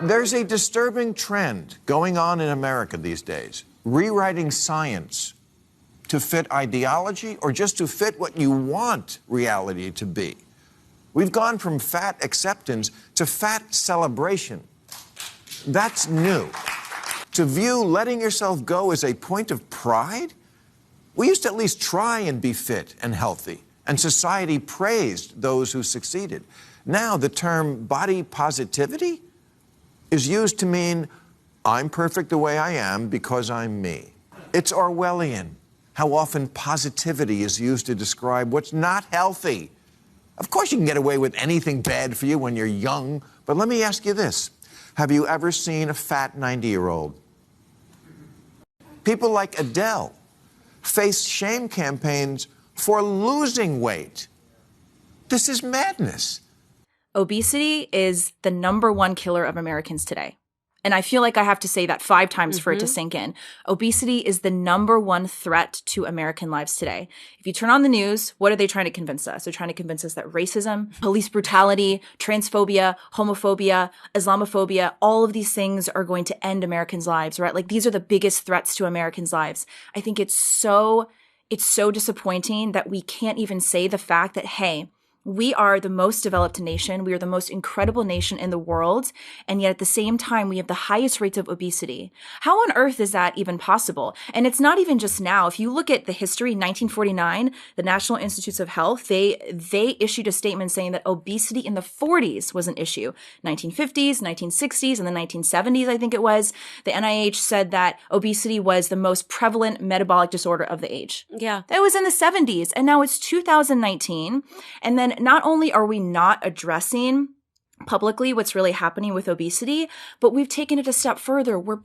There's a disturbing trend going on in America these days, rewriting science to fit ideology or just to fit what you want reality to be. We've gone from fat acceptance to fat celebration. That's new. To view letting yourself go as a point of pride? We used to at least try and be fit and healthy, and society praised those who succeeded. Now the term body positivity is used to mean I'm perfect the way I am because I'm me. It's Orwellian how often positivity is used to describe what's not healthy. Of course you can get away with anything bad for you when you're young, but let me ask you this. Have you ever seen a fat 90-year-old? People like Adele face shame campaigns for losing weight. This is madness. Obesity is the #1 killer of Americans today. And I feel like I have to say that 5 times for it to sink in. Obesity is the #1 threat to American lives today. If you turn on the news, what are they trying to convince us? They're trying to convince us that racism, police brutality, transphobia, homophobia, Islamophobia, all of these things are going to end Americans' lives, right? Like these are the biggest threats to Americans' lives. I think it's so disappointing that we can't even say the fact that, hey, we are the most developed nation. We are the most incredible nation in the world. And yet at the same time, we have the highest rates of obesity. How on earth is that even possible? And it's not even just now. If you look at the history, 1949, the National Institutes of Health, they issued a statement saying that obesity in the 40s was an issue. 1950s, 1960s, and the 1970s, I think it was. The NIH said that obesity was the most prevalent metabolic disorder of the age. Yeah. That was in the 70s. And now it's 2019. And then not only are we not addressing publicly what's really happening with obesity, but we've taken it a step further. We're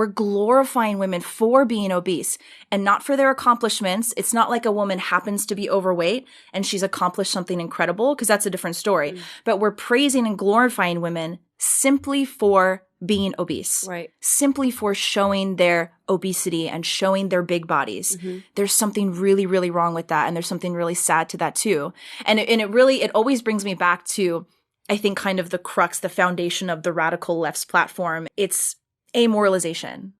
glorifying women for being obese and not for their accomplishments. It's not like a woman happens to be overweight and she's accomplished something incredible, because that's a different story. But we're praising and glorifying women simply for being obese, right? Simply for showing their obesity and showing their big bodies. There's something really, really wrong with that. And there's something really sad to that too. And it always brings me back to, I think, kind of the crux, the foundation of the radical left's platform. It's amoralization.